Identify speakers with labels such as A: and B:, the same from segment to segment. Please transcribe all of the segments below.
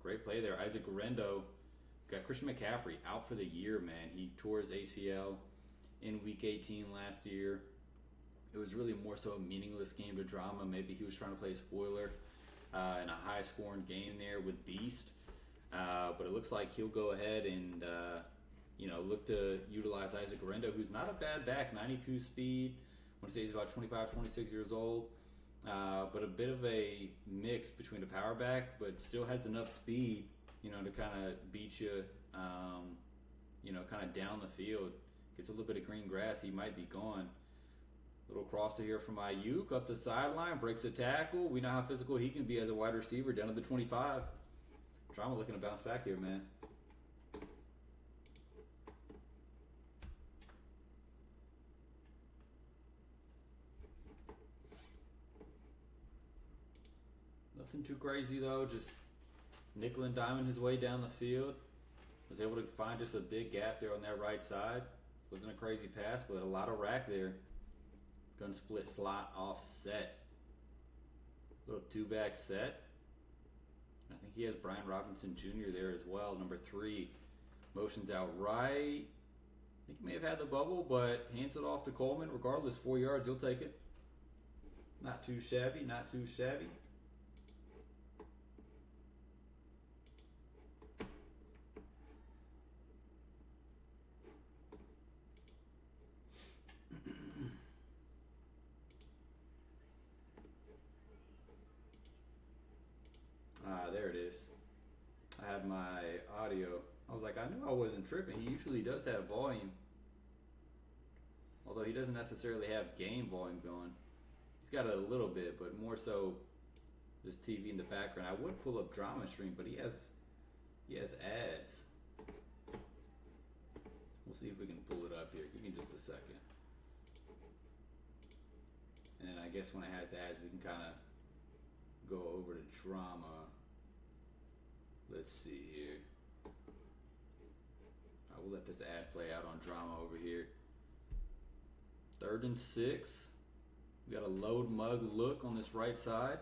A: Great play there. Isaac Guerrero. Got Christian McCaffrey out for the year, man. He tore his ACL in Week 18 last year. It was really more so a meaningless game to drama. Maybe he was trying to play spoiler in a high-scoring game there with Beast. But it looks like he'll go ahead and look to utilize Isaac Guerrero, who's not a bad back, 92 speed. I want to say he's about 25, 26 years old. But a bit of a mix between a power back, but still has enough speed, to kind of beat you, kind of down the field. Gets a little bit of green grass, he might be gone. Little cross to here from Ayuk, up the sideline, breaks the tackle. We know how physical he can be as a wide receiver, down to the 25. Drama looking to bounce back here, man. Nothing too crazy though, just nickel and diming his way down the field. Was able to find just a big gap there on that right side. Wasn't a crazy pass, but a lot of rack there. Gun split slot offset. Little two-back set. I think he has Brian Robinson Jr. there as well, number 3. Motions out right. I think he may have had the bubble, but hands it off to Coleman. Regardless, 4 yards, you'll take it. Not too shabby, not too shabby. There it is. I had my audio. I was like, I knew I wasn't tripping. He usually does have volume. Although he doesn't necessarily have game volume going. He's got it a little bit, but more so this TV in the background. I would pull up Drama Stream, but he has ads. We'll see if we can pull it up here. Give me just a second. And then I guess when it has ads, we can kind of go over to Drama. Let's see here. I will let this ad play out on Drama over here. 3rd and 6. We got a load mug look on this right side.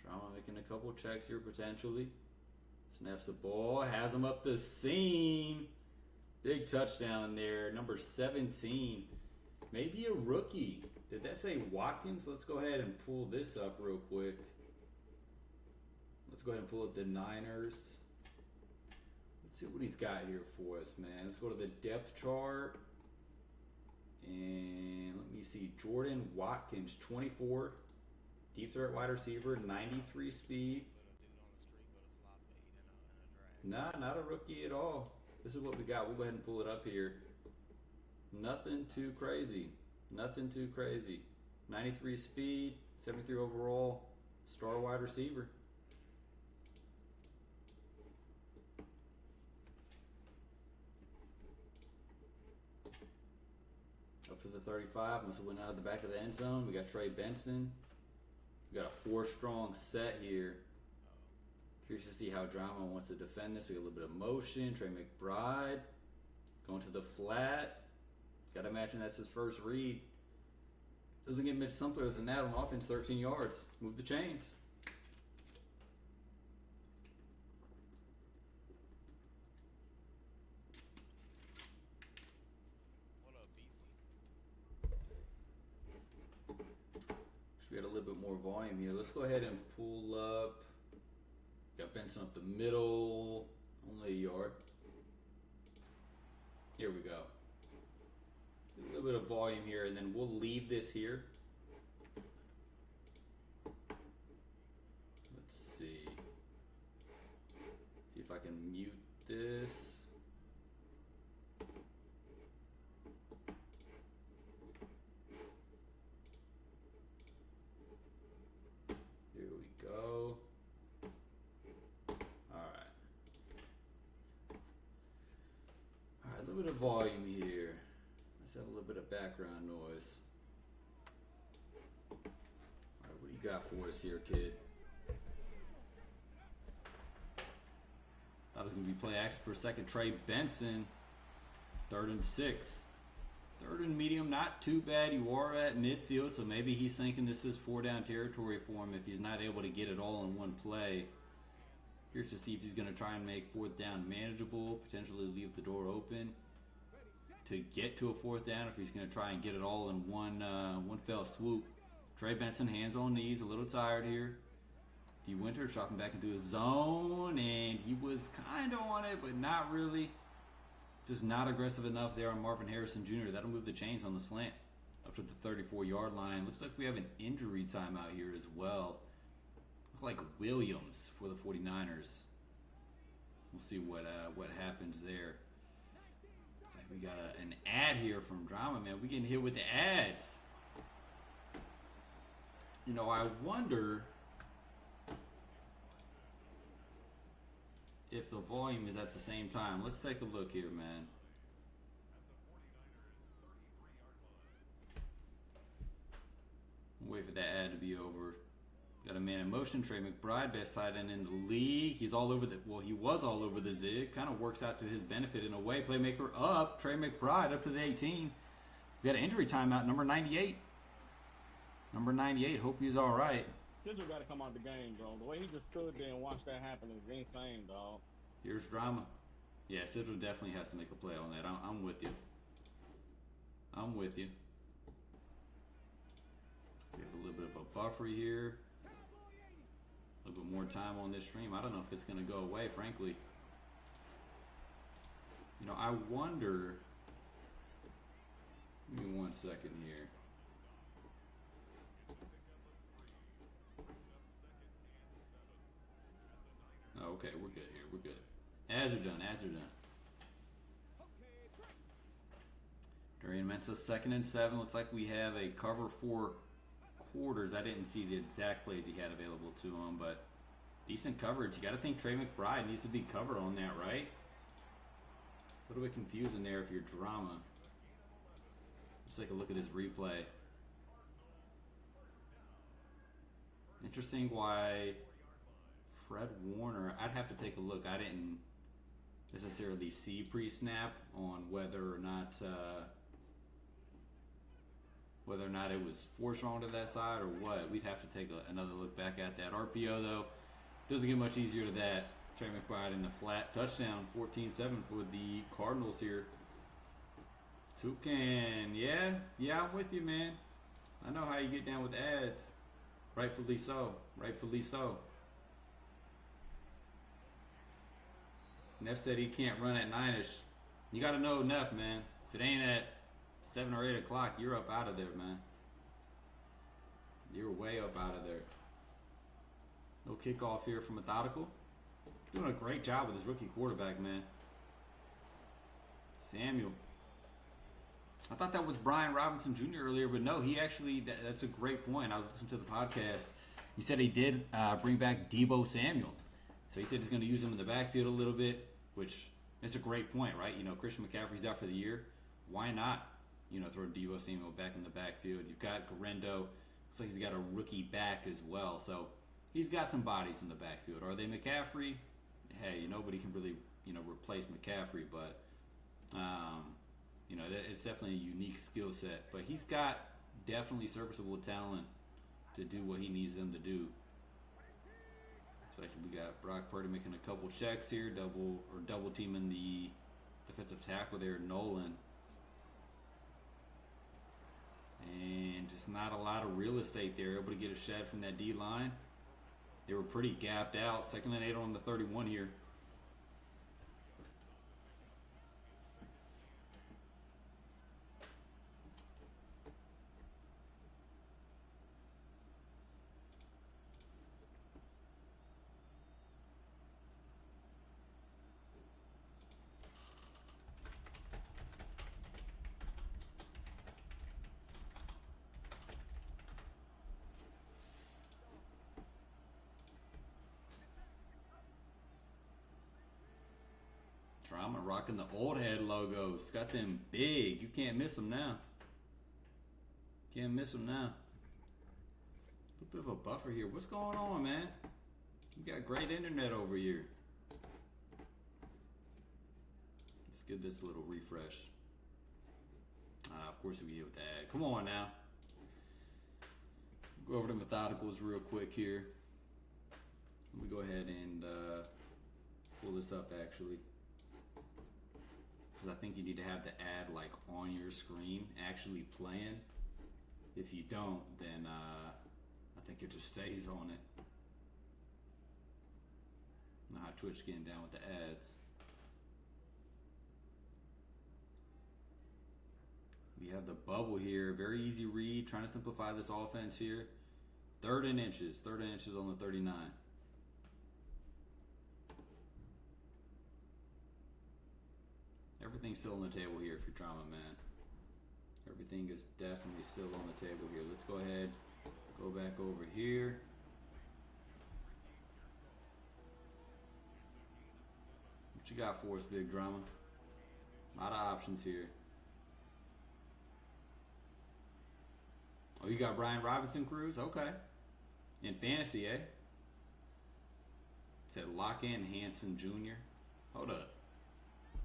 A: Drama making a couple checks here potentially. Snaps the ball, has him up the seam. Big touchdown there, number 17. Maybe a rookie. Did that say Watkins? Let's go ahead and pull this up real quick. Let's go ahead and pull up the Niners. Let's see what he's got here for us, man. Let's go to the depth chart. And let me see. Jordan Watkins, 24. Deep threat wide receiver, 93 speed. Nah, not a rookie at all. This is what we got. We'll go ahead and pull it up here. Nothing too crazy. Nothing too crazy. 93 speed, 73 overall, star wide receiver. Up to the 35. Must have went out of the back of the end zone. We got Trey Benson. We got a 4-strong set here. Curious to see how Drama wants to defend this. We got a little bit of motion. Trey McBride going to the flat. Got to imagine that's his first read. Doesn't get much simpler than that on offense. 13 yards. Move the chains.
B: What up, Beasley?
A: We got a little bit more volume here. Let's go ahead and pull up. Got Benson up the middle. Only a yard. Here we go. A little bit of volume here, and then we'll leave this here. Let's see. See if I can mute this. Here we go. Alright. Alright, a little bit of volume here. Let's have a little bit of background noise. Alright, what do you got for us here, kid? Thought it was going to be play action for a second. Trey Benson, 3rd and 6. Third and medium, not too bad. You are at midfield, so maybe he's thinking this is 4-down territory for him if he's not able to get it all in one play. Here's to see if he's going to try and make 4th down manageable, potentially leave the door open to get to a 4th down if he's going to try and get it all in one fell swoop. Trey Benson, hands on knees, a little tired here. D. Winter dropping back into his zone, and he was kind of on it, but not really. Just not aggressive enough there on Marvin Harrison Jr. That'll move the chains on the slant up to the 34-yard line. Looks like we have an injury timeout here as well. Looks like Williams for the 49ers. We'll see what happens there. Looks like we got an ad here from Drama, man. We getting hit with the ads. You know, I wonder if the volume is at the same time. Let's take a look here, man. Wait for that ad to be over. Got a man in motion. Trey McBride, best tight end in the league. He's all over he was all over the zig. Kind of works out to his benefit in a way. Playmaker up. Trey McBride up to the 18. We got an injury timeout, number 98. Number 98. Hope he's all right.
B: Sigil got to come out the game, bro. The way he just stood there and watched that happen is insane, dog.
A: Here's Drama. Yeah, Sigil definitely has to make a play on that. I'm with you. I'm with you. We have a little bit of a buffer here. A little bit more time on this stream. I don't know if it's going to go away, frankly. You know, I wonder. Give me 1 second here. Oh, okay, we're good here. We're good. Ads are done. Ads are done. Darian Mensah, 2nd and 7. Looks like we have a cover 4 quarters. I didn't see the exact plays he had available to him, but decent coverage. You got to think Trey McBride needs to be covered on that, right? A little bit confusing there if you're Drama. Let's take a look at this replay. Interesting why Fred Warner, I'd have to take a look. I didn't necessarily see pre-snap on whether or not it was forced wrong to that side or what. We'd have to take another look back at that. RPO, though, doesn't get much easier to that. Trey McBride in the flat touchdown, 14-7 for the Cardinals here. Toucan, yeah, I'm with you, man. I know how you get down with ads. Rightfully so. Rightfully so. Neff said he can't run at 9ish. You got to know Neff, man. If it ain't at 7 or 8 o'clock, you're up out of there, man. You're way up out of there. No kickoff here for Methodical. Doing a great job with his rookie quarterback, man. Samuel. I thought that was Brian Robinson Jr. earlier, but no, he actually, that's a great point. I was listening to the podcast. He said he did bring back Deebo Samuel. So he said he's going to use him in the backfield a little bit, which is a great point, right? You know, Christian McCaffrey's out for the year. Why not, you know, throw Deebo Samuel back in the backfield? You've got Garendo. Looks like he's got a rookie back as well. So he's got some bodies in the backfield. Are they McCaffrey? Hey, nobody can really, you know, replace McCaffrey, but, you know, it's definitely a unique skill set. But he's got definitely serviceable talent to do what he needs them to do. Looks like we got Brock Purdy making a couple checks here, double teaming the defensive tackle there, Nolan. And just not a lot of real estate there. Able to get a shed from that D line. They were pretty gapped out. 2nd and 8 on the 31 here. Drama rocking the old head logos. Got them big. You can't miss them now. Can't miss them now. A little bit of a buffer here. What's going on, man? You got great internet over here. Let's get this little refresh. Of Of course we hit with that. Come on now. Go over the methodicals real quick here. Let me go ahead and pull this up actually. Because I think you need to have the ad like on your screen actually playing. If you don't, then I think it just stays on it. Know how Twitch getting down with the ads. We have the bubble here. Very easy read. Trying to simplify this offense here. 3rd and inches. 3rd and inches on the 39. Everything's still on the table here if you're Drama, man. Everything is definitely still on the table here. Let's go ahead. Go back over here. What you got for us, Big Drama? A lot of options here. Oh, you got Brian Robinson Cruz? Okay. In fantasy, eh? Said lock in Hanson Jr. Hold up.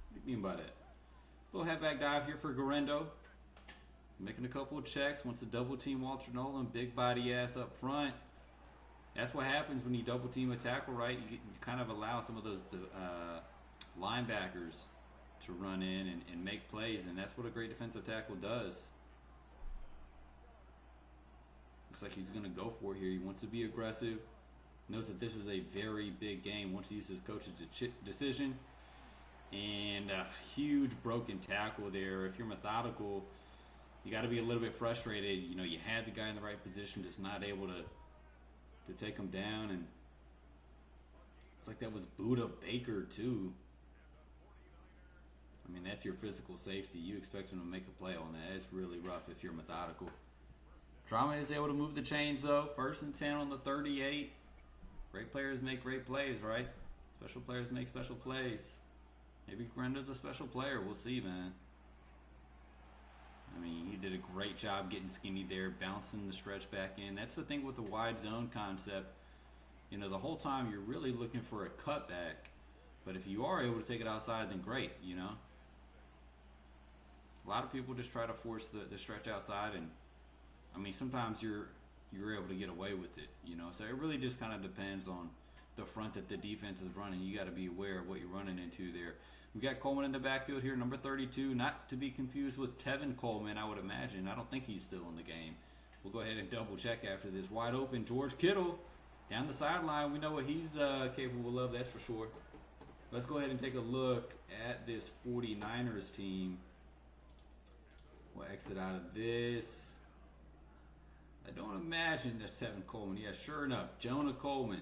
A: What do you mean by that? Little halfback dive here for Garendo. Making a couple of checks. Wants to double team Walter Nolan. Big body ass up front. That's what happens when you double team a tackle, right? You kind of allow some of those linebackers to run in and make plays, and that's what a great defensive tackle does. Looks like he's going to go for it here. He wants to be aggressive. Knows that this is a very big game. Wants to use his coach's decision. And a huge broken tackle there. If you're methodical, you got to be a little bit frustrated. You know, you had the guy in the right position, just not able to take him down. And it's like that was Buda Baker too. I mean, that's your physical safety. You expect him to make a play on that. It's really rough if you're methodical. Drama is able to move the chains though. 1st and 10 on the 38. Great players make great plays, right? Special players make special plays. Maybe Grenda's a special player. We'll see, man. I mean, he did a great job getting skinny there, bouncing the stretch back in. That's the thing with the wide zone concept. You know, the whole time you're really looking for a cutback. But if you are able to take it outside, then great, you know. A lot of people just try to force the stretch outside, and I mean, sometimes you're able to get away with it, you know. So it really just kind of depends on the front that the defense is running. You got to be aware of what you're running into there. We got Coleman in the backfield here, number 32, not to be confused with Tevin Coleman, I would imagine. I don't think he's still in the game. We'll go ahead and double check after this. Wide open, George Kittle down the sideline. We know what he's capable of, that's for sure. Let's go ahead and take a look at this 49ers team. We'll exit out of this. I don't imagine that's Tevin Coleman. Yeah, sure enough, Jonah Coleman.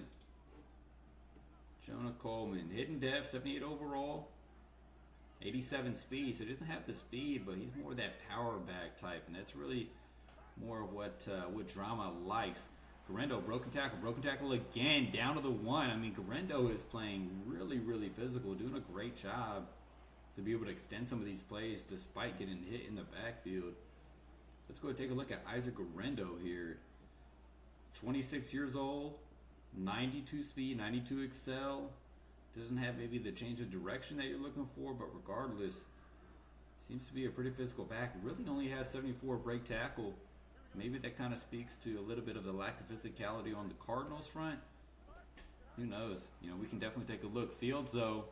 A: Jonah Coleman. Hidden depth, 78 overall. 87 speed, so he doesn't have the speed, but he's more that power back type, and that's really more of what Drama likes. Garendo, broken tackle again, down to the 1. I mean, Garendo is playing really, really physical, doing a great job to be able to extend some of these plays despite getting hit in the backfield. Let's go and take a look at Isaac Garendo here. 26 years old, 92 speed, 92 excel. Doesn't have maybe the change of direction that you're looking for, but regardless, seems to be a pretty physical back. Really only has 74 break tackle. Maybe that kind of speaks to a little bit of the lack of physicality on the Cardinals front. Who knows? You know, we can definitely take a look. Fields, though,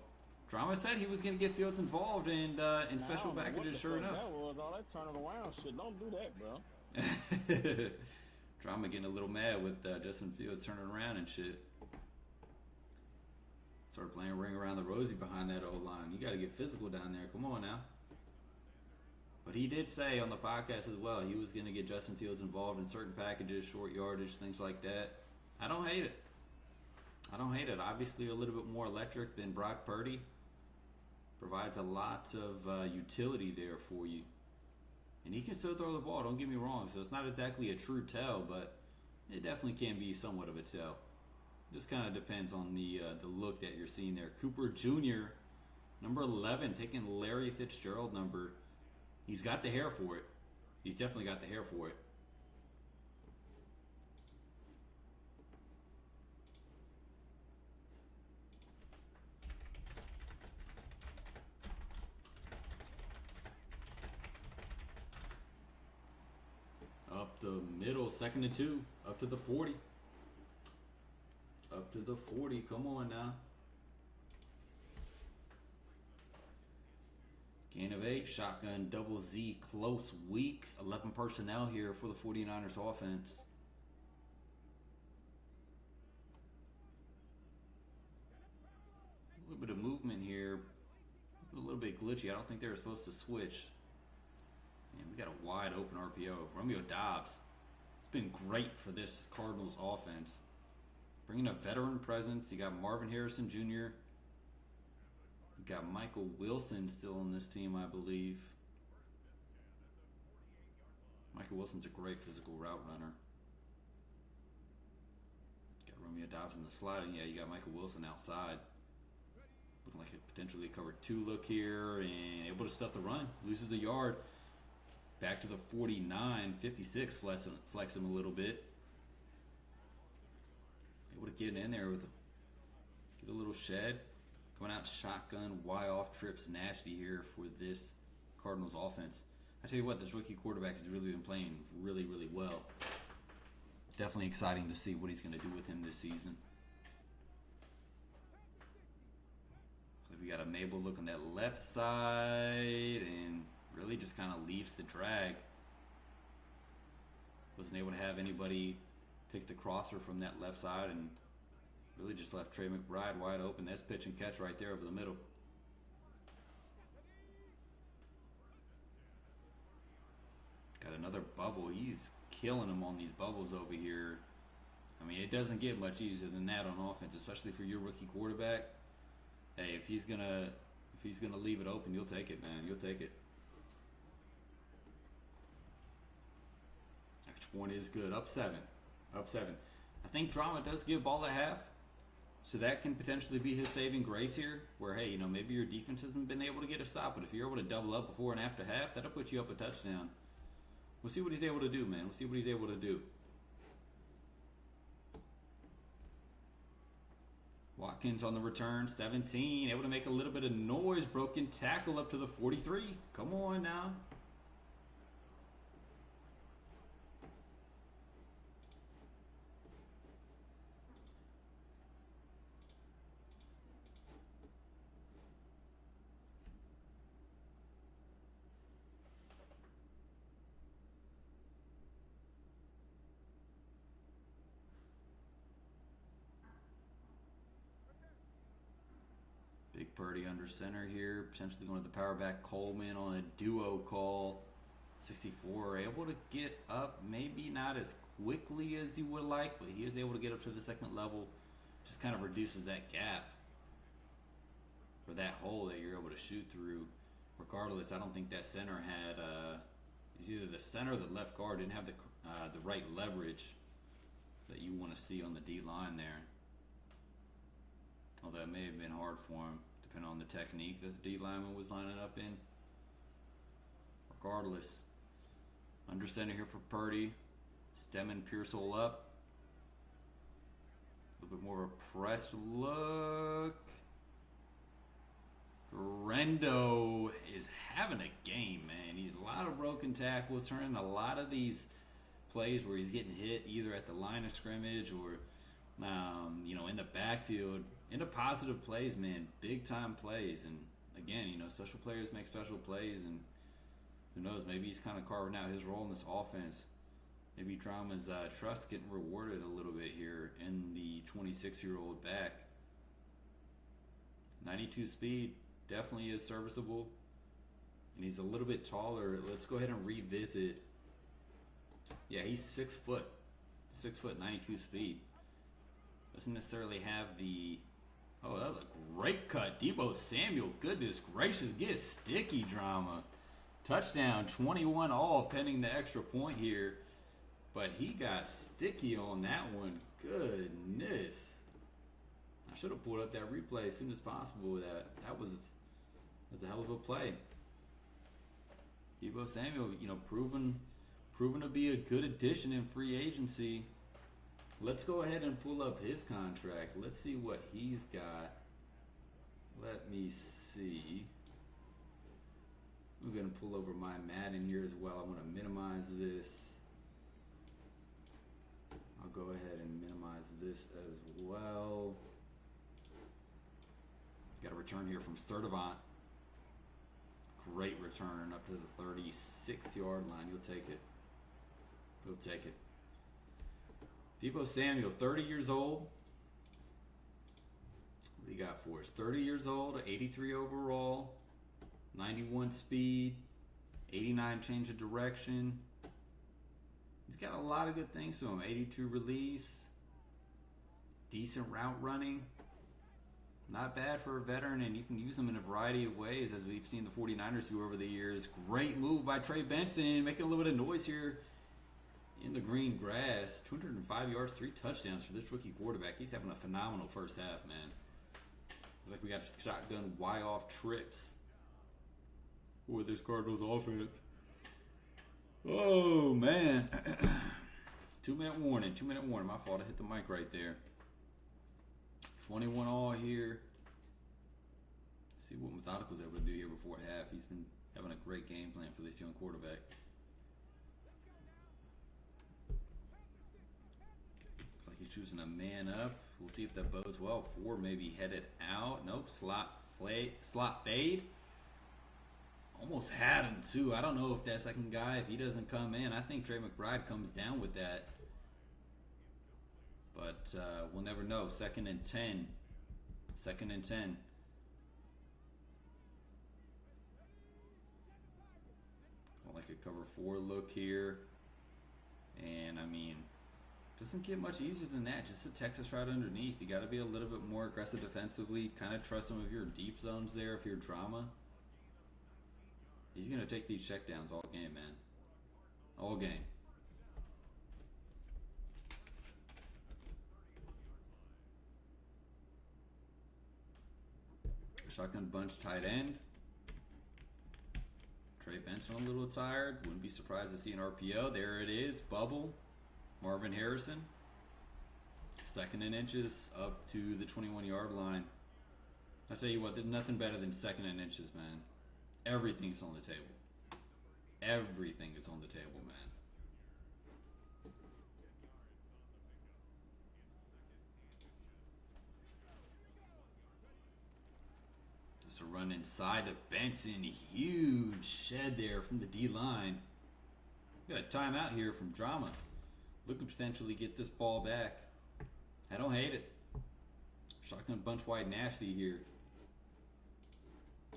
A: Drama said he was going to get Fields involved in special packages, sure enough.
B: That was all that turning around shit. Don't do that, bro.
A: Drama getting a little mad with Justin Fields turning around and shit. Started playing Ring Around the Rosie behind that old line. You got to get physical down there. Come on now. But he did say on the podcast as well, he was going to get Justin Fields involved in certain packages, short yardage, things like that. I don't hate it. Obviously a little bit more electric than Brock Purdy. Provides a lot of utility there for you. And he can still throw the ball, don't get me wrong. So it's not exactly a true tell, but it definitely can be somewhat of a tell. Just kind of depends on the look that you're seeing there. Cooper Jr., number 11, taking Larry Fitzgerald number. He's got the hair for it. He's definitely got the hair for it. the middle, 2nd and 2, up to the 40. Up to the 40. Come on now. Gain of 8, shotgun, double Z, close, weak. 11 personnel here for the 49ers offense. A little bit of movement here. A little bit glitchy. I don't think they were supposed to switch. Man, we got a wide open RPO. Romeo Doubs. It's been great for this Cardinals offense. Bringing a veteran presence. You got Marvin Harrison Jr. You got Michael Wilson still on this team, I believe. Michael Wilson's a great physical route runner. Got Romeo Doubs in the slot, and yeah, you got Michael Wilson outside. Looking like a potentially covered 2 look here, and able to stuff the run. Loses a yard. Back to the 49, 56, flex him a little bit. Able to get in there with get a little shed. Going out shotgun, Y-off trips nasty here for this Cardinals offense. I tell you what, this rookie quarterback has really been playing really, really well. Definitely exciting to see what he's going to do with him this season. So we got a Mabel look on that left side and really just kind of leaves the drag. Wasn't able to have anybody take the crosser from that left side and really just left Trey McBride wide open. That's pitch and catch right there over the middle. Got another bubble. He's killing them on these bubbles over here. I mean, it doesn't get much easier than that on offense, especially for your rookie quarterback. Hey, if he's gonna leave it open, you'll take it, man. You'll take it. Extra point is good. Up 7. Up 7. I think drama does give ball at half. So that can potentially be his saving grace here, where, hey, maybe your defense hasn't been able to get a stop, but if you're able to double up before and after half, that'll put you up a touchdown. We'll see what he's able to do, man. We'll see what he's able to do. Watkins on the return, 17, able to make a little bit of noise, broken tackle up to the 43. Come on now. Big Purdy under center here, potentially going to the power back. Coleman on a duo call. 64, able to get up, maybe not as quickly as he would like, but he is able to get up to the 2nd level. Just kind of reduces that gap, or that hole that you're able to shoot through. Regardless, I don't think that center had, it's either the center or the left guard didn't have the right leverage that you want to see on the D-line there. Although it may have been hard for him, depending on the technique that the D lineman was lining up in. Regardless, under center here for Purdy. Stemming Pearsall up. A little bit more of a press look. Grendo is having a game, man. He's a lot of broken tackles, turning a lot of these plays where he's getting hit either at the line of scrimmage or in the backfield, into positive plays, man. Big time plays. And again, special players make special plays, and who knows, maybe he's kind of carving out his role in this offense. Maybe Drama's trust getting rewarded a little bit here in the 26-year-old back. 92 speed, definitely is serviceable. And he's a little bit taller. Let's go ahead and revisit. Yeah, he's 6 foot. 6 foot, 92 speed. Doesn't necessarily have the... Oh, that was a great cut. Deebo Samuel, goodness gracious, get sticky, Drama. Touchdown, 21 all, pending the extra point here. But he got sticky on that one. Goodness. I should have pulled up that replay as soon as possible. That's a hell of a play. Deebo Samuel, proven to be a good addition in free agency. Let's go ahead and pull up his contract. Let's see what he's got. Let me see. I'm going to pull over my Madden here as well. I want to minimize this. go ahead and minimize this as well. Got a return here from Sturdivant. Great return up to the 36-yard line. You'll take it. You'll take it. Deebo Samuel, 30 years old. What do you got for us? 30 years old, 83 overall, 91 speed, 89 change of direction. He's got a lot of good things to him. 82 release, decent route running. Not bad for a veteran, and you can use him in a variety of ways, as we've seen the 49ers do over the years. Great move by Trey Benson, making a little bit of noise here in the green grass. 205 yards, 3 touchdowns for this rookie quarterback. He's having a phenomenal first half, man. It's like we got shotgun Y-off trips with this Cardinals offense. Oh, man. 2-minute warning. 2-minute warning. My fault. I hit the mic right there. 21 all here. See what Methodical's able to do here before half. He's been having a great game plan for this young quarterback. Looks like he's choosing a man up. We'll see if that bodes well. 4 maybe headed out. Nope. Slot fade. Almost had him too. I don't know if that second guy, if he doesn't come in, I think Trey McBride comes down with that. But we'll never know. 2nd and 10. 2nd and 10. I like a cover 4 look here. And I mean, doesn't get much easier than that. Just a Texas route underneath. You got to be a little bit more aggressive defensively. Kind of trust some of your deep zones there if you're drama. He's going to take these checkdowns all game, man. All game. Shotgun bunch tight end. Trey Benson a little tired. Wouldn't be surprised to see an RPO. There it is. Bubble. Marvin Harrison. 2nd and inches up to the 21-yard line. I tell you what, there's nothing better than 2nd and inches, man. Everything's on the table. Everything is on the table, man. Just a run inside to Benson. Huge shed there from the D-line. We got a timeout here from Drama. Looking to potentially get this ball back. I don't hate it. Shotgun bunch wide nasty here.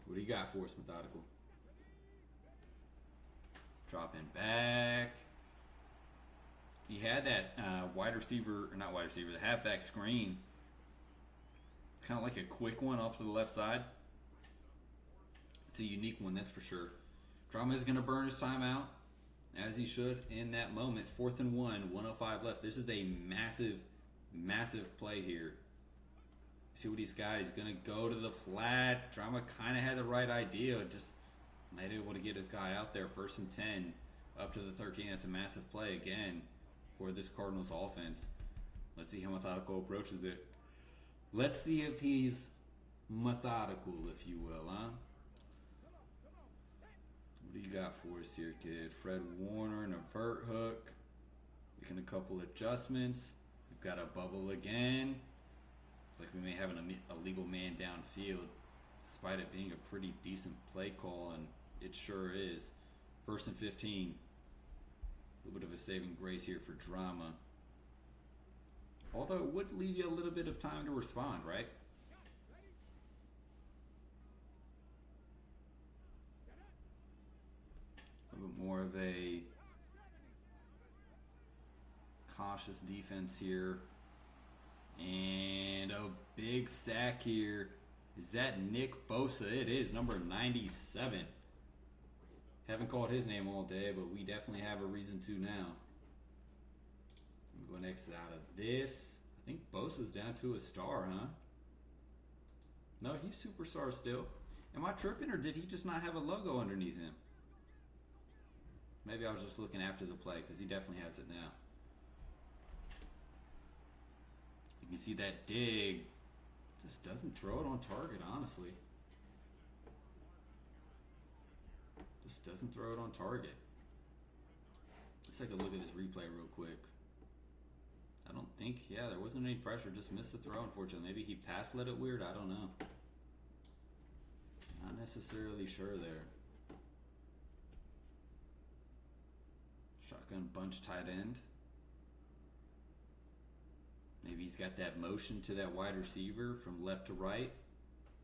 A: What do you got for us, Methodical? Dropping back. He had that wide receiver, or not wide receiver, the halfback screen. It's kind of like a quick one off to the left side. It's a unique one, that's for sure. Drama is going to burn his timeout, as he should in that moment. 4th and 1, 1:05 left. This is a massive, massive play here. See what he's got. He's going to go to the flat. Drama kind of had the right idea. Just not able to get his guy out there. 1st and 10 up to the 13. That's a massive play again for this Cardinals offense. Let's see how Methodical approaches it. Let's see if he's methodical, if you will, huh? What do you got for us here, kid? Fred Warner and a vert hook. Making a couple adjustments. We've got a bubble again. Like we may have an illegal man downfield, despite it being a pretty decent play call, and it sure is. 1st and 15. A little bit of a saving grace here for Drama. Although it would leave you a little bit of time to respond, right? A little bit more of a cautious defense here. And a big sack here. Is that Nick Bosa? It is, number 97. Haven't called his name all day, but we definitely have a reason to now. I'm going to exit out of this. I think Bosa's down to a star, huh? No, he's superstar still. Am I tripping, or did he just not have a logo underneath him? Maybe I was just looking after the play, because he definitely has it now. You can see that dig. Just doesn't throw it on target, honestly. Just doesn't throw it on target. Let's take a look at this replay real quick. I think, yeah, there wasn't any pressure. Just missed the throw, unfortunately. Maybe he pass let it weird. I don't know. Not necessarily sure there. Shotgun bunch tight end. Maybe he's got that motion to that wide receiver from left to right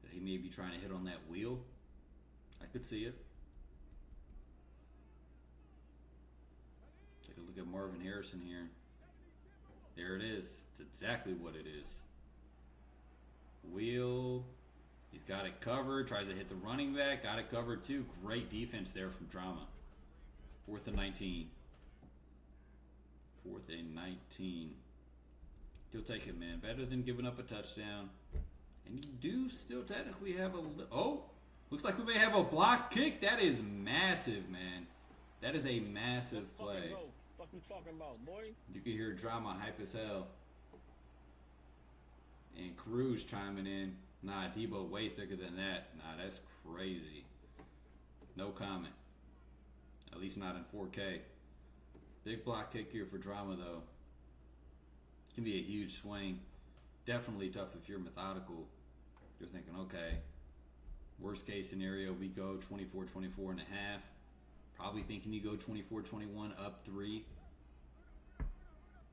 A: that he may be trying to hit on that wheel. I could see it. Take a look at Marvin Harrison here. There it is. It's exactly what it is. Wheel. He's got it covered. Tries to hit the running back. Got it covered too. Great defense there from Drama. 4th and 19. 4th and 19. He'll take it, man. Better than giving up a touchdown. And you do still technically have a... Oh! Looks like we may have a block kick. That is massive, man. That is a massive play.
B: What you talking about, boy?
A: You can hear Drama hype as hell. And Cruz chiming in. Nah, Debo way thicker than that. Nah, that's crazy. No comment. At least not in 4K. Big block kick here for Drama, though. Can be a huge swing. Definitely tough if you're methodical. You're thinking, okay, worst case scenario, we go 24-24 and a half. Probably thinking you go 24-21, up 3.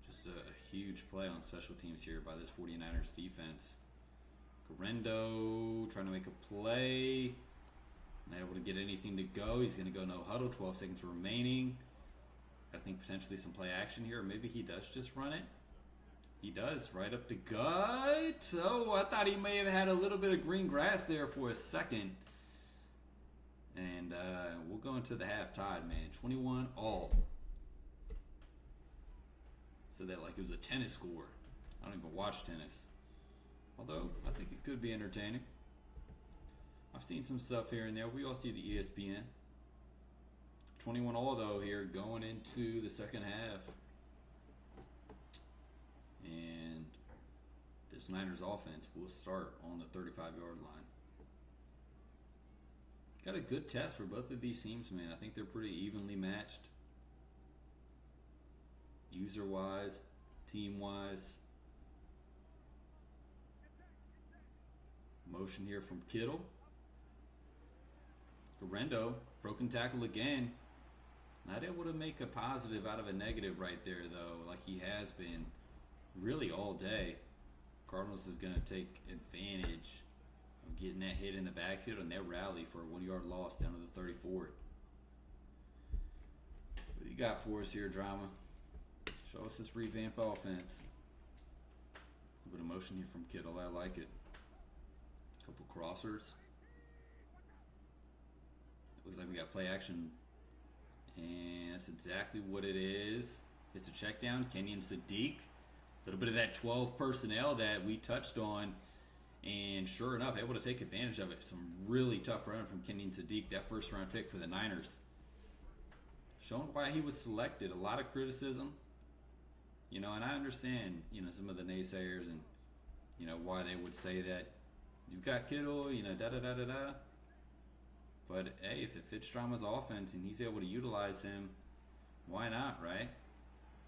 A: Just a huge play on special teams here by this 49ers defense. Garendo trying to make a play. Not able to get anything to go. He's going to go no huddle. 12 seconds remaining. I think potentially some play action here. Or maybe he does just run it. He does. Right up the gut. Oh, I thought he may have had a little bit of green grass there for a second. And we'll go into the half tied, man. 21-all. So that like it was a tennis score. I don't even watch tennis. Although, I think it could be entertaining. I've seen some stuff here and there. We all see the ESPN. 21-all though here going into the second half. And this Niners offense will start on the 35-yard line. Got a good test for both of these teams, man. I think they're pretty evenly matched. User-wise, team-wise. Motion here from Kittle. Garendo, broken tackle again. Not able to make a positive out of a negative right there, though, like he has been really all day. Cardinals is going to take advantage of getting that hit in the backfield and that rally for a 1-yard loss down to the 34. What do you got for us here, Drama? Show us this revamped offense. A little bit of motion here from Kittle. I like it. Couple crossers. Looks like we got play action. And that's exactly what it is. It's a check down. Kenyon Sadiq. A little bit of that 12 personnel that we touched on. And sure enough, able to take advantage of it. Some really tough run from Kenyon Sadiq, that first round pick for the Niners. Showing why he was selected. A lot of criticism. You know, and I understand, you know, some of the naysayers and, you know, why they would say that you've got Kittle, you know, da-da-da-da-da. But, hey, if it fits Drama's offense and he's able to utilize him, why not, right?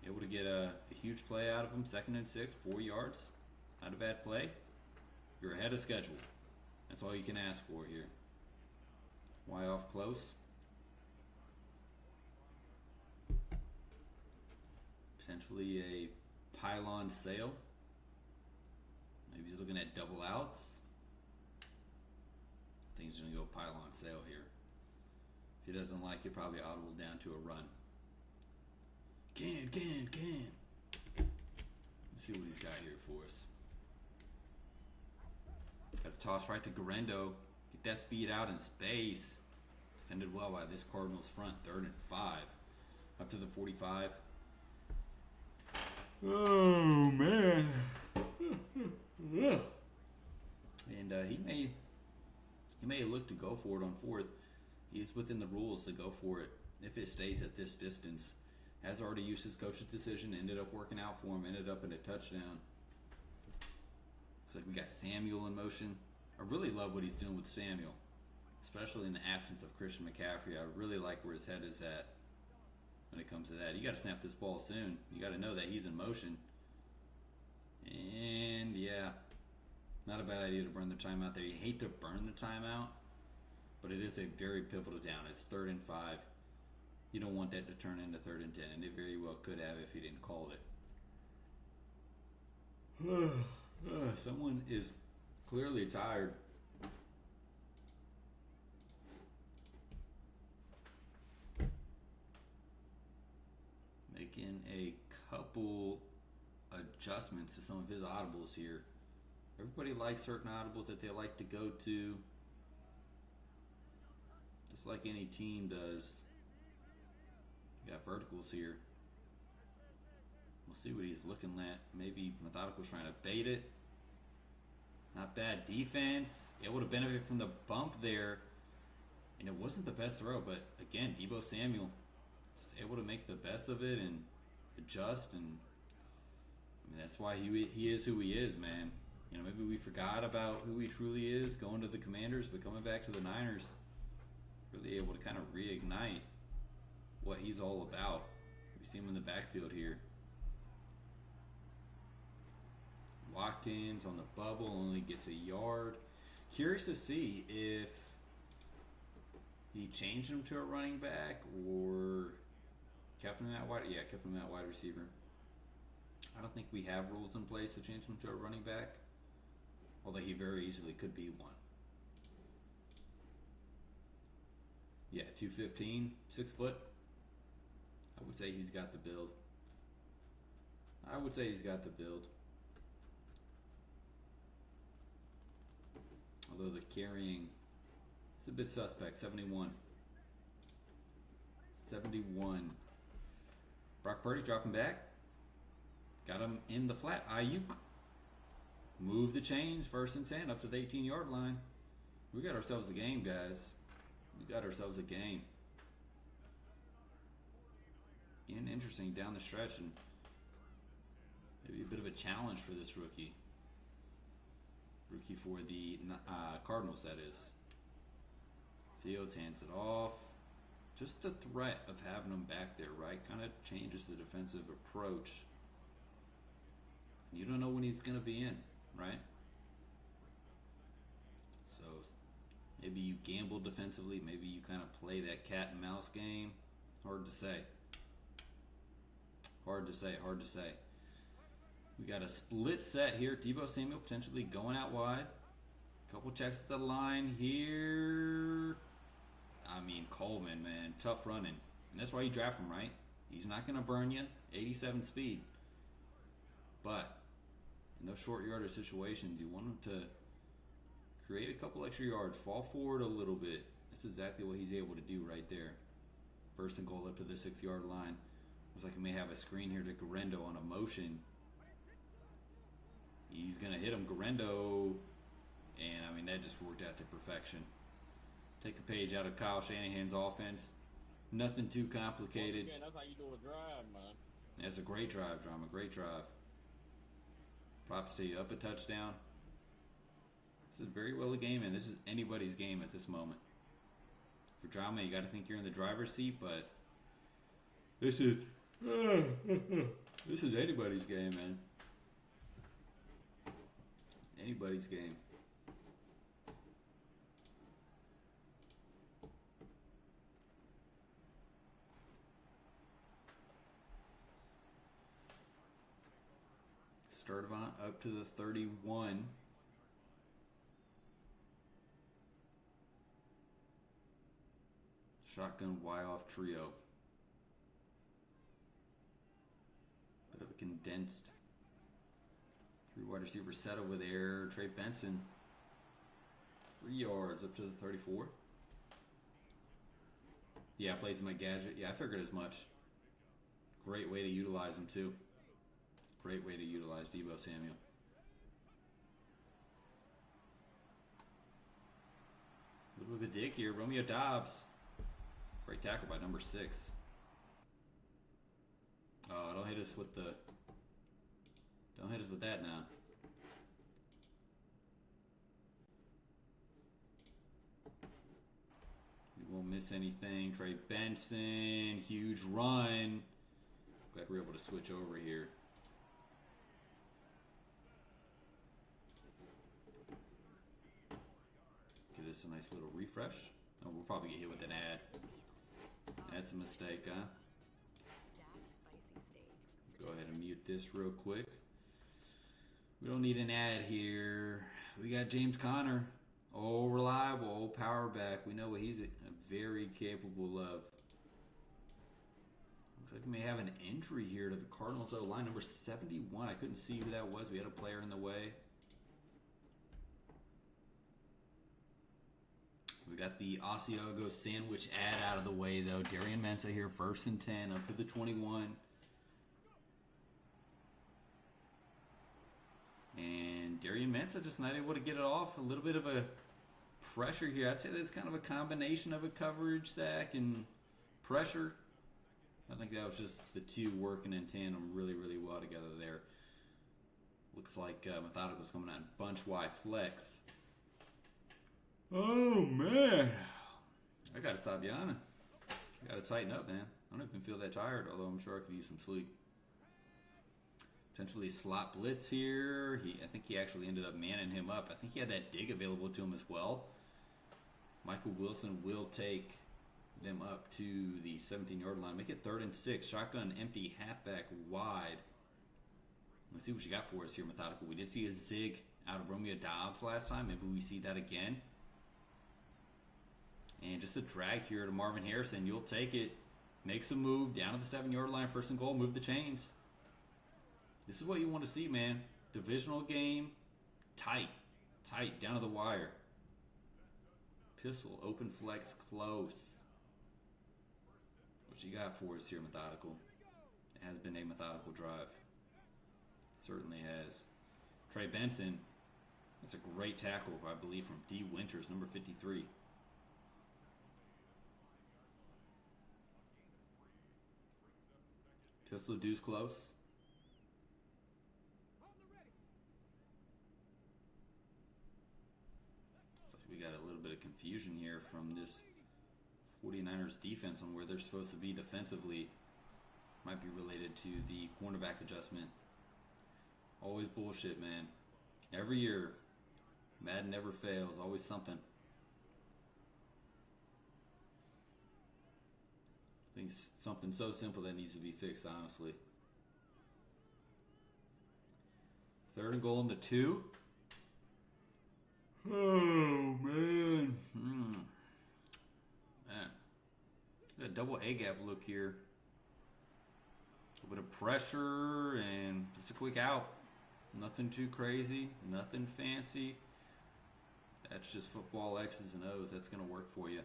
A: Able to get a huge play out of him, 2nd and 6, 4 yards. Not a bad play. You're ahead of schedule. That's all you can ask for here. Why off close? Potentially a pylon sail. Maybe he's looking at double outs. I think he's going to go pylon sail here. If he doesn't like it, probably audible down to a run. Can. Let's see what he's got here for us. Got a toss right to Garendo. Get that speed out in space. Defended well by this Cardinals front. 3rd and 5. Up to the 45. Oh, man. And he may look to go for it on 4th. He's within the rules to go for it if it stays at this distance. Has already used his coach's decision. Ended up working out for him. Ended up in a touchdown. Looks like we got Samuel in motion. I really love what he's doing with Samuel, especially in the absence of Christian McCaffrey. I really like where his head is at when it comes to that. You got to snap this ball soon. You got to know that he's in motion. And yeah, not a bad idea to burn the timeout there. You hate to burn the timeout, but it is a very pivotal down. It's 3rd and 5. You don't want that to turn into 3rd and 10, and it very well could have if he didn't call it. Someone is clearly tired. Making a couple adjustments to some of his audibles here. Everybody likes certain audibles that they like to go to, just like any team does. You got verticals here. We'll see what he's looking at. Maybe Methodical's trying to bait it. Not bad defense. Able to benefit from the bump there. And it wasn't the best throw, but again, Deebo Samuel just able to make the best of it and adjust. And I mean, that's why he is who he is, man. You know, maybe we forgot about who he truly is going to the Commanders, but coming back to the Niners, really able to kind of reignite what he's all about. We see him in the backfield here. Watkins on the bubble only gets a yard. Curious to see if he changed him to a running back or kept him at wide. Yeah, kept him at wide receiver. I don't think we have rules in place to change him to a running back, although he very easily could be one. Yeah, 215, 6 foot. I would say he's got the build. Although the carrying is a bit suspect. 71. Brock Purdy dropping back. Got him in the flat. Ayuk. Move the chains. 1st and 10 up to the 18-yard line. We got ourselves a game, guys. Getting interesting down the stretch, and maybe a bit of a challenge for this rookie. Rookie for the Cardinals, that is. Fields hands it off. Just the threat of having him back there, right? Kind of changes the defensive approach. You don't know when he's going to be in, right? So maybe you gamble defensively. Maybe you kind of play that cat and mouse game. Hard to say. We got a split set here. Deebo Samuel potentially going out wide. Couple checks at the line here. I mean, Coleman, man, tough running. And that's why you draft him, right? He's not going to burn you. 87 speed. But in those short yardage situations, you want him to create a couple extra yards, fall forward a little bit. That's exactly what he's able to do right there. 1st and goal up to the 6-yard line. Looks like he may have a screen here to Garendo on a motion. He's going to hit him, Garendo. And, I mean, that just worked out to perfection. Take a page out of Kyle Shanahan's offense. Nothing too complicated.
B: Yeah, that's how you do a drive, man.
A: That's a great drive, Drama. Great drive. Props to you. Up a touchdown. This is very well a game, and this is anybody's game at this moment. For Drama, you got to think you're in the driver's seat, but this is anybody's game, man. Anybody's game. Sturdivant up to the 31. Shotgun Y-off trio. Bit of a condensed 3 wide receiver set over there. Trey Benson. 3 yards up to the 34. Yeah, plays in my gadget. Yeah, I figured as much. Great way to utilize him, too. Great way to utilize Deebo Samuel. A little bit of a dig here. Romeo Doubs. Great tackle by number 6. Oh, don't hit us with the... Don't hit us with that now. We won't miss anything. Trey Benson. Huge run. Glad we're able to switch over here. this a nice little refresh. Oh, we'll probably get hit with an ad. That's a mistake, huh? Go ahead and mute this real quick. We don't need an ad here. We got James Conner. Oh, reliable, old power back. We know what he's very capable of. Looks like we may have an injury here to the Cardinals O-line, number 71. I couldn't see who that was. We had a player in the way. We got the Asiago sandwich ad out of the way, though. Darian Mensah here, 1st and 10, up to the 21. And Darian Mensah just not able to get it off. A little bit of a pressure here. I'd say that's kind of a combination of a coverage sack and pressure. I think that was just the two working in tandem really, really well together there. Looks like Methodical's coming out in bunch Y flex. Oh, man. I got to stop yawning. I got to tighten up, man. I don't even feel that tired, although I'm sure I could use some sleep. Potentially slot blitz here. I think he actually ended up manning him up. I think he had that dig available to him as well. Michael Wilson will take them up to the 17-yard line. Make it 3rd and 6. Shotgun empty, halfback wide. Let's see what you got for us here, Methodical. We did see a zig out of Romeo Dobbs last time. Maybe we see that again. And just a drag here to Marvin Harrison. You'll take it. Makes a move down to the 7-yard line. 1st and goal. Move the chains. This is what you want to see, man. Divisional game. Tight. Tight. Down to the wire. Pistol. Open flex. Close. What you got for us here, Methodical? It has been a methodical drive. Certainly has. Trey Benson. That's a great tackle, I believe, from D. Winters, number 53. Pistol deuce close. Looks like we got a little bit of confusion here from this 49ers defense on where they're supposed to be defensively. Might be related to the cornerback adjustment. Always bullshit, man. Every year, Madden never fails. Always something. I think it's something so simple that needs to be fixed, honestly. 3rd and goal in the 2. Oh, man. Man. Got a double A-gap look here. A bit of pressure and just a quick out. Nothing too crazy. Nothing fancy. That's just football X's and O's. That's going to work for you.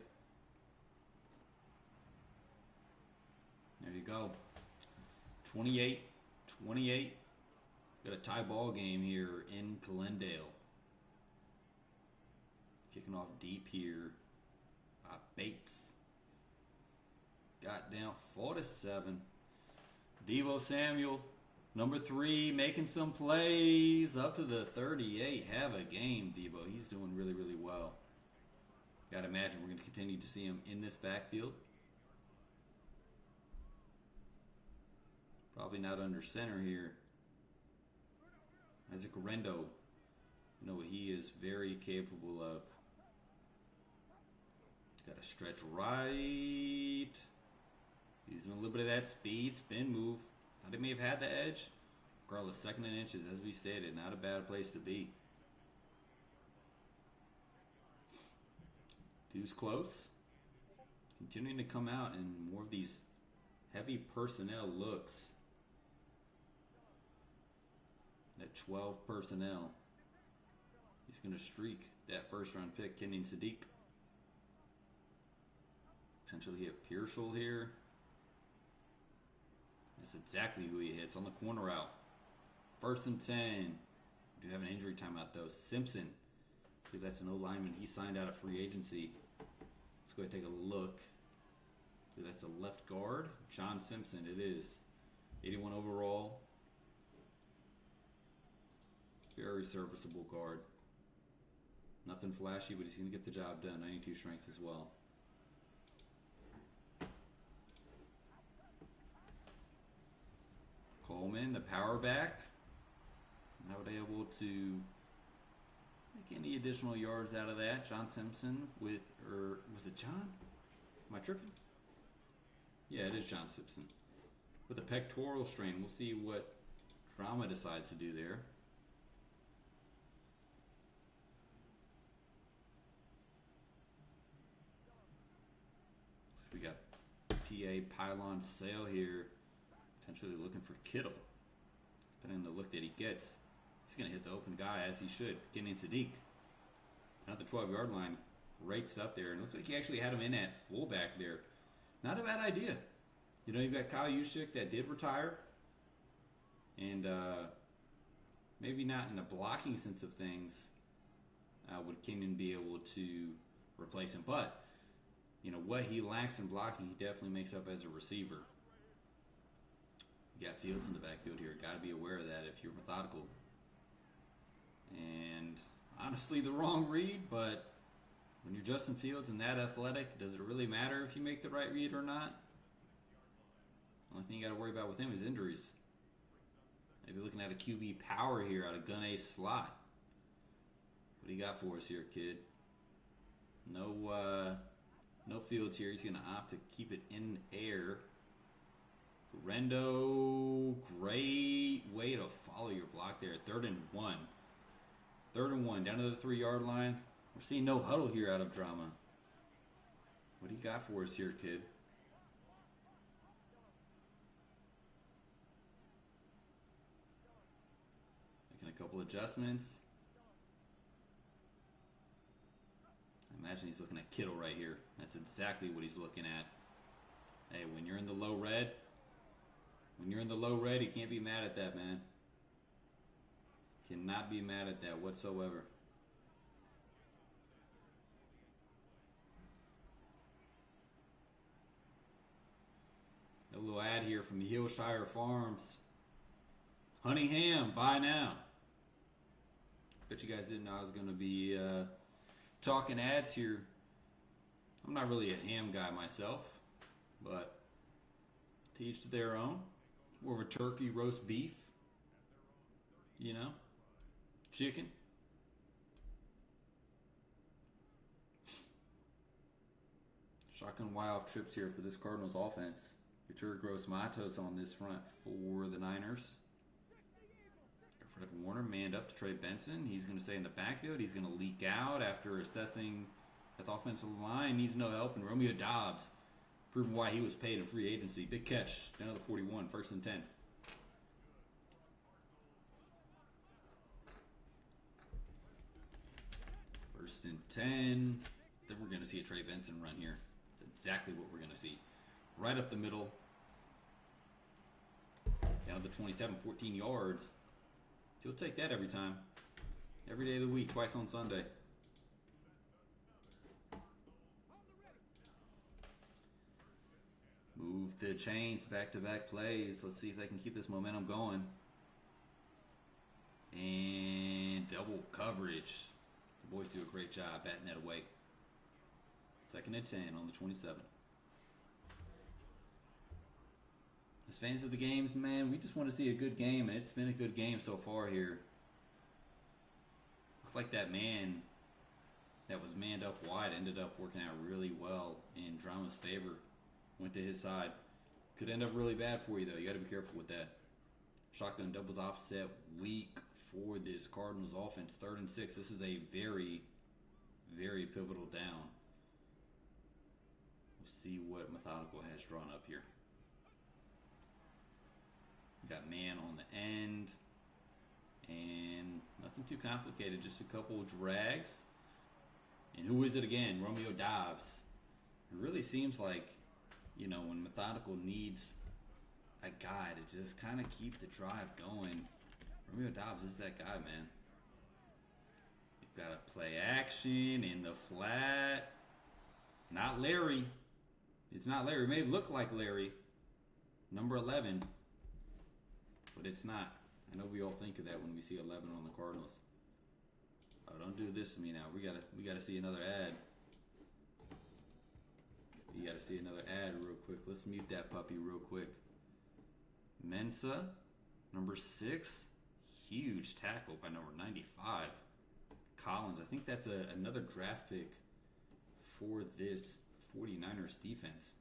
A: There you go. 28-28. Got a tie ball game here in Glendale. Kicking off deep here. Bates. Got down 4-7. Deebo Samuel, number 3, making some plays up to the 38. Have a game, Deebo. He's doing really, really well. Got to imagine we're going to continue to see him in this backfield. Probably not under center here. Isaac Rendo. You know what he is very capable of. Got to stretch right. Using a little bit of that speed, spin move. Thought he may have had the edge. Regardless, 2nd and inches, as we stated. Not a bad place to be. Deuce close. Continuing to come out in more of these heavy personnel looks. That 12 personnel. He's going to streak that 1st-round pick, Kenyon Sadiq. Potentially hit Pearsall here. That's exactly who he hits on the corner route. 1st and 10. We do have an injury timeout, though. Simpson. I believe that's an O-lineman. He signed out of free agency. Let's go ahead and take a look. I believe that's a left guard. John Simpson, it is. 81 overall. Very serviceable guard. Nothing flashy, but he's going to get the job done. 92 strength as well. Coleman, the power back. Now we're able to Make any additional yards out of that. John Simpson with, or was it John? Am I tripping? Yeah, it is John Simpson. With a pectoral strain. We'll see what Drama decides to do there. So we got PA Pylon Sale here. Potentially looking for Kittle. Depending on the look that he gets. He's going to hit the open guy as he should. Kenyon Sadiq. At the 12-yard line. Great stuff there. And it looks like he actually had him in at fullback there. Not a bad idea. You know, you've got Kyle Juszczyk that did retire. And maybe not in the blocking sense of things would Kenyon be able to replace him. But, you know, what he lacks in blocking, he definitely makes up as a receiver. You got Fields in the backfield here. Got to be aware of that if you're methodical. And honestly, the wrong read, but when you're Justin Fields and that athletic, does it really matter if you make the right read or not? Only thing you got to worry about with him is injuries. Maybe looking at a QB power here out of gun A slot. What do you got for us here, kid? No Fields here. He's going to opt to keep it in the air. Rendo, great way to follow your block there. 3rd and 1. 3rd and 1, down to the 3-yard line. We're seeing no huddle here out of Drama. What do you got for us here, kid? Making a couple adjustments. I imagine he's looking at Kittle right here. That's exactly what he's looking at. Hey, when you're in the low red, you can't be mad at that, man. Cannot be mad at that whatsoever. A little ad here from the Hillshire Farms. Honey ham, buy now. Bet you guys didn't know I was going to be talking ads here. I'm not really a ham guy myself, but to each to their own. More of a turkey, roast beef, you know, chicken. Shotgun wild trips here for this Cardinals offense. Return Gross Matos on this front for the Niners. Fred Warner manned up to Trey Benson. He's going to stay in the backfield. He's going to leak out after assessing that the offensive line needs no help. And Romeo Doubs, proving why he was paid in free agency. Big catch down to the 41, 1st and 10. First and 10. Then we're going to see a Trey Benson run here. That's exactly what we're going to see. Right up the middle. Down to the 27, 14 yards. You'll take that every time. Every day of the week, twice on Sunday. Move the chains, back-to-back plays. Let's see if they can keep this momentum going. And double coverage. The boys do a great job batting that away. 2nd and 10 on the 27. As fans of the games, man, we just want to see a good game, and it's been a good game so far here. Looks like that man that was manned up wide ended up working out really well in Drama's favor. Went to his side. Could end up really bad for you, though. You got to be careful with that. Shotgun doubles offset weak for this Cardinals offense. 3rd and 6. This is a very, very pivotal down. We'll see what Methodical has drawn up here. Got man on the end, and nothing too complicated, just a couple drags. And who is it again? Romeo Doubs. It really seems like, you know, when Methodical needs a guy to just kind of keep the drive going, Romeo Doubs is that guy, man. You've got to play action in the flat. Not Larry. It's not Larry. It may look like Larry. Number 11. But it's not. I know we all think of that when we see 11 on the Cardinals. Oh, don't do this to me now. We gotta see another ad. You gotta see another ad real quick. Let's mute that puppy real quick. Mensa, number 6. Huge tackle by number 95. Collins. I think that's another draft pick for this 49ers defense.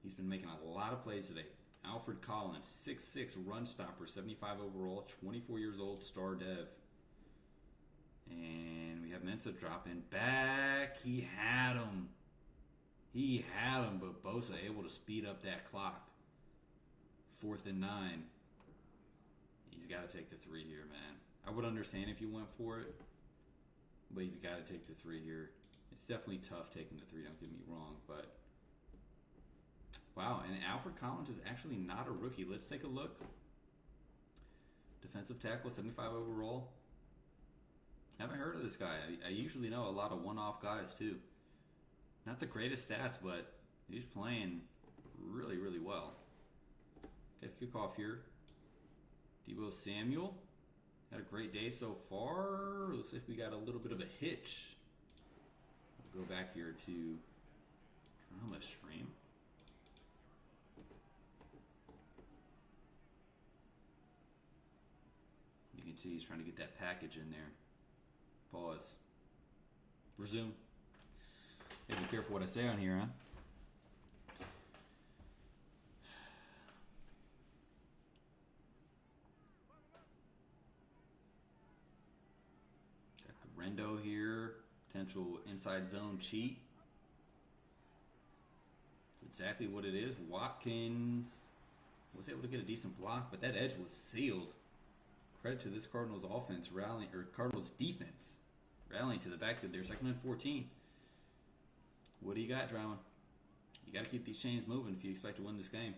A: He's been making a lot of plays today. Alfred Collins, 6'6", run stopper, 75 overall, 24 years old, star dev. And we have Mensa dropping back. He had him. But Bosa able to speed up that clock. 4th and 9. He's got to take the 3 here, man. I would understand if you went for it, but he's got to take the 3 here. It's definitely tough taking the 3, don't get me wrong, but wow, and Alfred Collins is actually not a rookie. Let's take a look. Defensive tackle, 75 overall. Haven't heard of this guy. I usually know a lot of one-off guys too. Not the greatest stats, but he's playing really, really well. Got a kickoff here. Deebo Samuel. Had a great day so far. Looks like we got a little bit of a hitch. We'll go back here to Drama Stream. You can see he's trying to get that package in there. Pause. Resume. Hey, be careful what I say on here, huh? Got Rendo here. Potential inside zone cheat. Exactly what it is. Watkins was able to get a decent block, but that edge was sealed. Credit to this Cardinals offense rallying, or Cardinals defense rallying to the back of their 2nd and 14. What do you got, Drama? You got to keep these chains moving if you expect to win this game.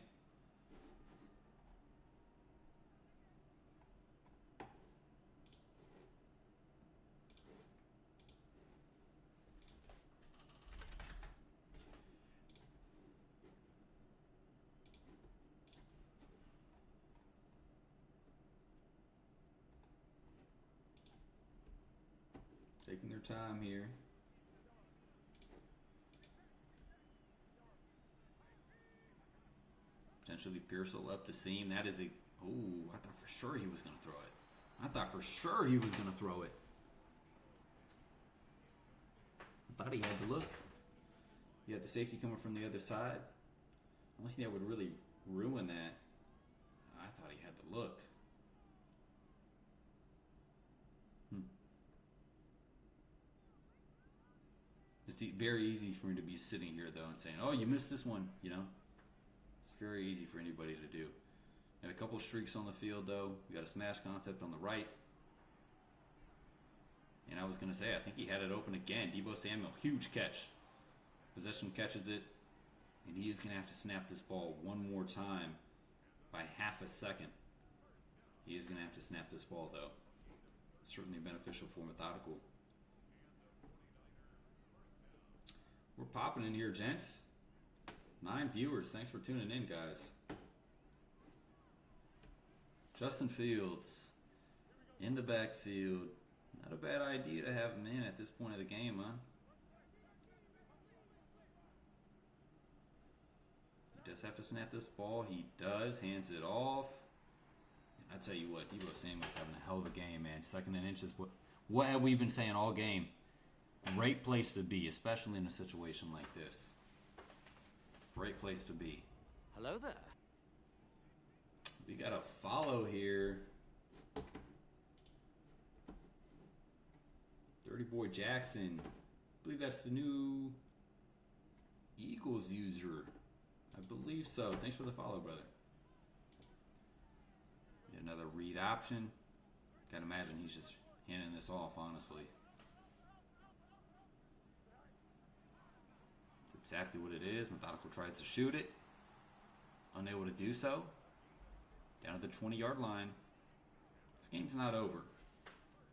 A: Taking their time here. Potentially Pearsall up the seam. That is a... Oh, I thought for sure he was going to throw it. I thought he had to look. You had the safety coming from the other side. Only thing that would really ruin that, I thought he had to look. It's very easy for me to be sitting here, though, and saying, oh, you missed this one, you know? It's very easy for anybody to do. Got a couple streaks on the field, though. We got a smash concept on the right. And I was going to say, I think he had it open again. Deebo Samuel, huge catch. Possession catches it. And he is going to have to snap this ball one more time by half a second. He is going to have to snap this ball, though. Certainly beneficial for Methodical. We're popping in here, gents. 9 viewers. Thanks for tuning in, guys. Justin Fields in the backfield. Not a bad idea to have him in at this point of the game, huh? He does have to snap this ball. He does. Hands it off. I tell you what, Deebo Samuel's having a hell of a game, man. 2nd and inches. What have we been saying all game? Great place to be, especially in a situation like this. Great place to be.
C: Hello there.
A: We got a follow here. 30 Boy Jackson. I believe that's the new Eagles user. I believe so. Thanks for the follow, brother. Get another read option. Can't imagine he's just handing this off, honestly. That's exactly what it is. Methodical tries to shoot it. Unable to do so. Down at the 20-yard line. This game's not over.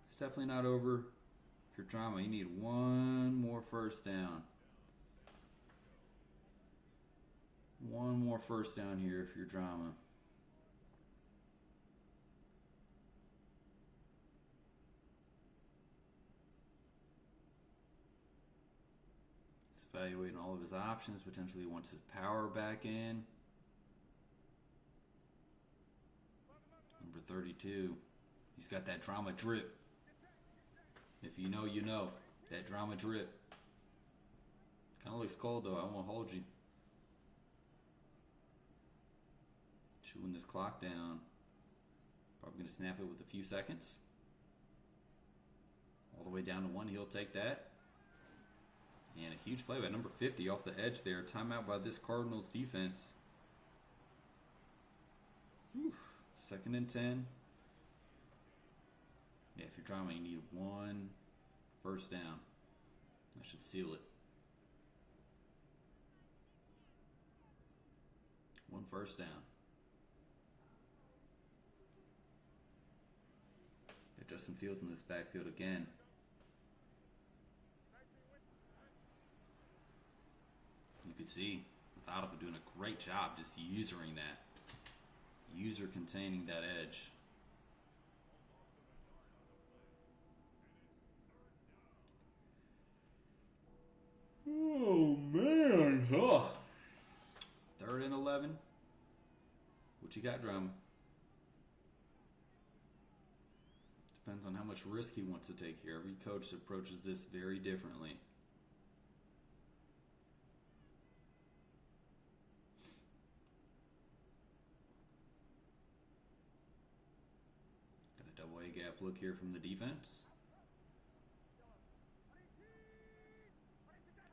A: It's definitely not over. If you're Drama, you need one more first down. One more first down here if you're Drama. He's evaluating all of his options. Potentially wants his power back in. Number 32. He's got that Drama drip. If you know, you know. That drama drip. Kind of looks cold though. I won't hold you. Chewing this clock down. Probably going to snap it with a few seconds. All the way down to 1. He'll take that. And a huge play by number 50 off the edge there. Timeout by this Cardinals defense. Whew. 2nd and 10. Yeah, if you're drama, you need 1 first down. That should seal it. 1 first down. Got Justin Fields in this backfield again. You could see Methodical doing a great job just using that. User containing that edge. Oh man. Oh. 3rd and 11. What you got, Drum? Depends on how much risk he wants to take here. Every coach approaches this very differently. Got a double A gap look here from the defense.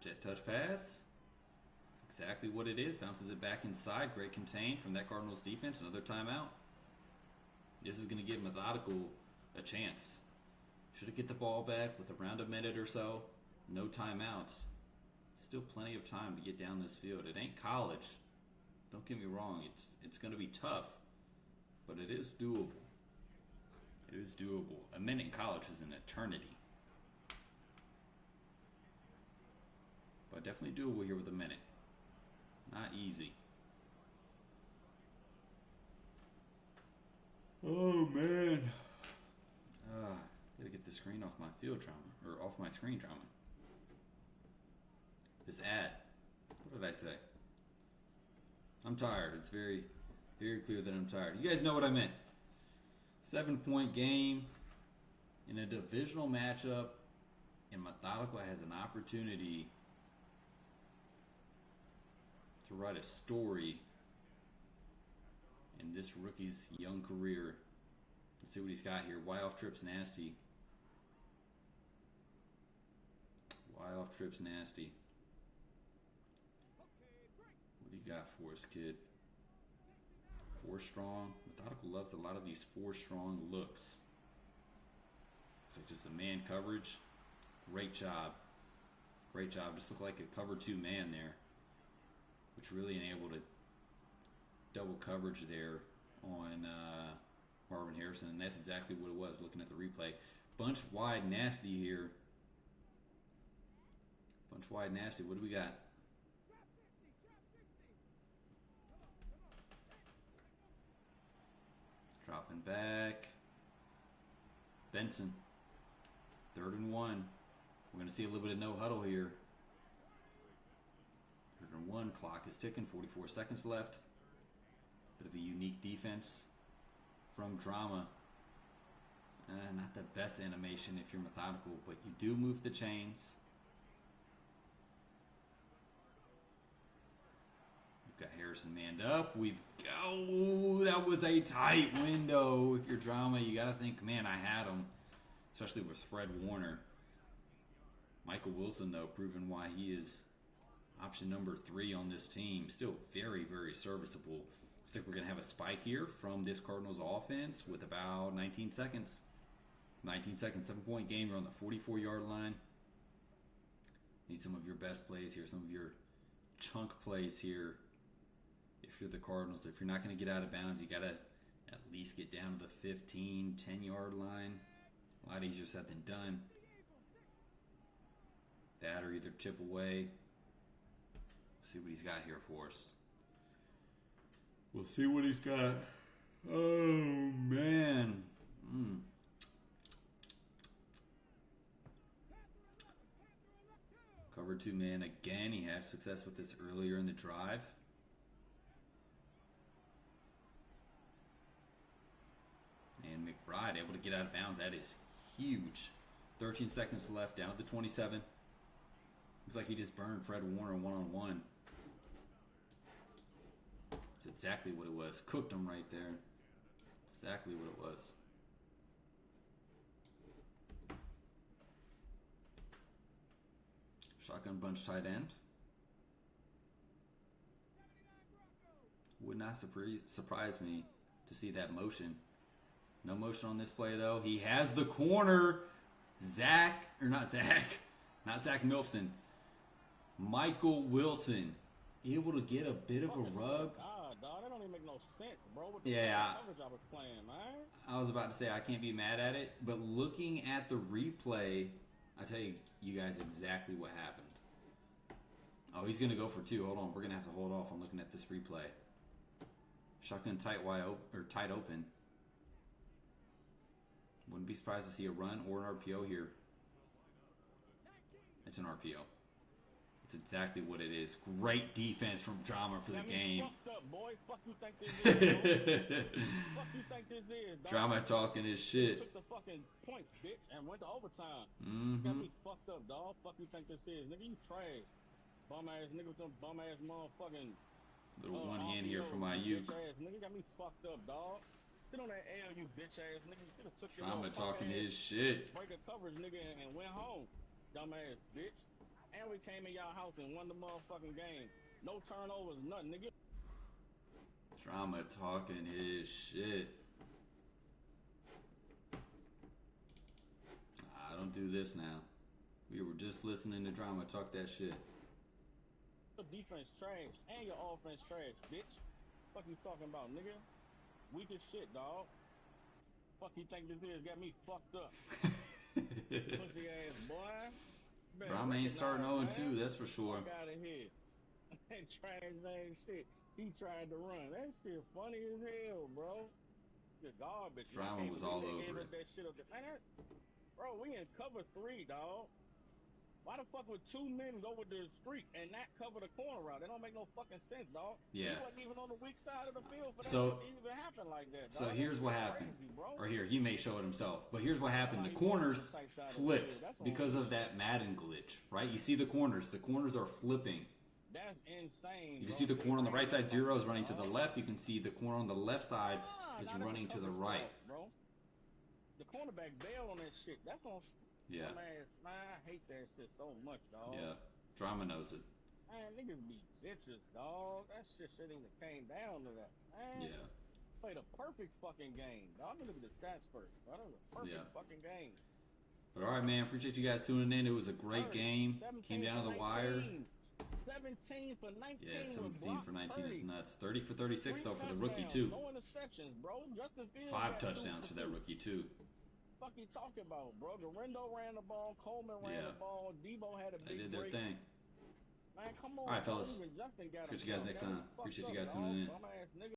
A: Jet touch pass. That's exactly what it is. Bounces it back inside. Great contain from that Cardinals defense. Another timeout. This is going to give Methodical a chance. Should have get the ball back with around a minute or so. No timeouts. Still plenty of time to get down this field. It ain't college. Don't get me wrong. It's going to be tough. But it is doable. It is doable. A minute in college is an eternity. But definitely doable here with a minute. Not easy. Oh man. Gotta get the screen off my field trauma. Or off my screen trauma. This ad. What did I say? I'm tired. It's very, very clear that I'm tired. You guys know what I meant. 7-point game in a divisional matchup. And Methodical has an opportunity to write a story in this rookie's young career. Let's see what he's got here. Y off trips nasty. Y off trips nasty. What do you got for us, kid? 4 strong. Methodical loves a lot of these 4 strong looks. So just the man coverage. Great job. Great job. Just looked like a cover 2 man there, which really enabled a double coverage there on Marvin Harrison, and that's exactly what it was looking at the replay. Bunch wide nasty here. Bunch wide nasty. What do we got? Dropping back. Benson. 3rd and 1. We're going to see a little bit of no huddle here. 3rd and 1. Clock is ticking. 44 seconds left. Bit of a unique defense from Drama. Not the best animation if you're Methodical, but you do move the chains. We've got Harrison manned up. That was a tight window. If you're Drama, you got to think, man, I had him. Especially with Fred Warner. Michael Wilson, though, proving why he is option number 3 on this team. Still very, very serviceable. Looks like we're going to have a spike here from this Cardinals offense with about 19 seconds. 19 seconds, 7-point game. You're on the 44-yard line. Need some of your best plays here, some of your chunk plays here. If you're the Cardinals, if you're not going to get out of bounds, you got to at least get down to the 15, 10-yard line. A lot easier said than done. That or either chip away. See what he's got here for us. We'll see what he's got. Oh, man. Cover 2 man again. He had success with this earlier in the drive. And McBride able to get out of bounds. That is huge. 13 seconds left, down to 27. Looks like he just burned Fred Warner one-on-one. It's exactly what it was. Cooked him right there. Exactly what it was. Shotgun bunch tight end. Would not surprise me to see that motion. No motion on this play, though. He has the corner. Not Zach Milson. Michael Wilson. Able to get a bit of a rub.
B: God, dog, that don't even make no sense, bro. What the
A: Yeah.
B: coverage I was playing, man.
A: I was about to say I can't be mad at it, but looking at the replay, I tell you guys exactly what happened. Oh, he's gonna go for 2. Hold on, we're gonna have to hold off on looking at this replay. Shotgun tight open. Wouldn't be surprised to see a run or an RPO here. It's an RPO. It's exactly what it is. Great defense from Drama for the game.
B: Fucked up, boy. Fuck you think this is, Fuck you think this is, dog.
A: Drama talking his shit.
B: Took the fucking points, bitch, and went to overtime.
A: Mm-hmm.
B: Got me fucked up, dog. Fuck you think this is, nigga? You trash. Bum ass nigga with them bum ass motherfucking.
A: Little one hand here for my youth.
B: Bitch ass nigga got me fucked up, dog. Sit on that L, you bitch ass nigga. You could've took your
A: Drama talking
B: ass,
A: his shit.
B: break a coverage, nigga, and went home. Dumb ass bitch. And we came in y'all house and won the motherfucking game. No turnovers, nothing, nigga.
A: Drama talking his shit. I don't do this now. We were just listening to Drama talk that shit.
B: Your defense trash and your offense trash, bitch. Fuck you talking about, nigga? Weak as shit, dog. Fuck you think this is? Got me fucked up. Pussy ass boy.
A: Drama ain't starting 0-2, that's for sure.
B: Fuck out of here. That trash ass shit. He tried to run. That shit funny as hell, bro. The garbage.
A: Drama was all over it.
B: That shit up there. Man, bro, we in cover 3, dog. Why the fuck would 2 men go with the streak and not cover the corner route? That don't make no fucking sense, dog.
A: Yeah.
B: He wasn't even on the weak side of the field for that
A: So-
B: shit to even happen like that, dog.
A: So here's what happened.
B: Crazy, bro.
A: Or here, he may show it himself. But here's what happened. The corners flipped because of that Madden glitch, right? You see the corners. The corners are flipping.
B: That's insane.
A: You can
B: bro.
A: see the corner on the right side, 0 is running to the
B: Dog.
A: left. You can see the corner on the left side is
B: Nah, that's
A: running to the
B: coverage
A: right.
B: fault, bro. The cornerback bailed on that shit. That's on.
A: Yeah.
B: Man, I hate that shit so much, dog.
A: Yeah. Drama knows it.
B: Man, niggas be bitches, dog. That shit shouldn't even came down to that. Man,
A: Yeah.
B: played a perfect fucking game. Dog, let me look at the stats first. That was a perfect fucking game.
A: But all right, man. Appreciate you guys tuning in. It was a great game.
B: 17
A: Came down to
B: for
A: the wire.
B: 19. 17 for 19.
A: Yeah,
B: with
A: 17
B: Brock
A: for 19 is
B: Purdy.
A: nuts. 30 for 36,
B: 3
A: though, for the rookie,
B: touchdowns,
A: too.
B: No interceptions, bro. Justin Fields
A: 5
B: got
A: touchdowns
B: 2
A: for that rookie, too.
B: Fuck you talking about, bro? Garendo ran the ball, Coleman ran the ball, Debo had a
A: They
B: big
A: did their
B: break.
A: thing.
B: Man, come on.
A: All right,
B: bro.
A: fellas.
B: Even Justin got
A: Catch you guys next time. Appreciate you guys tuning in.
B: Bum ass nigga.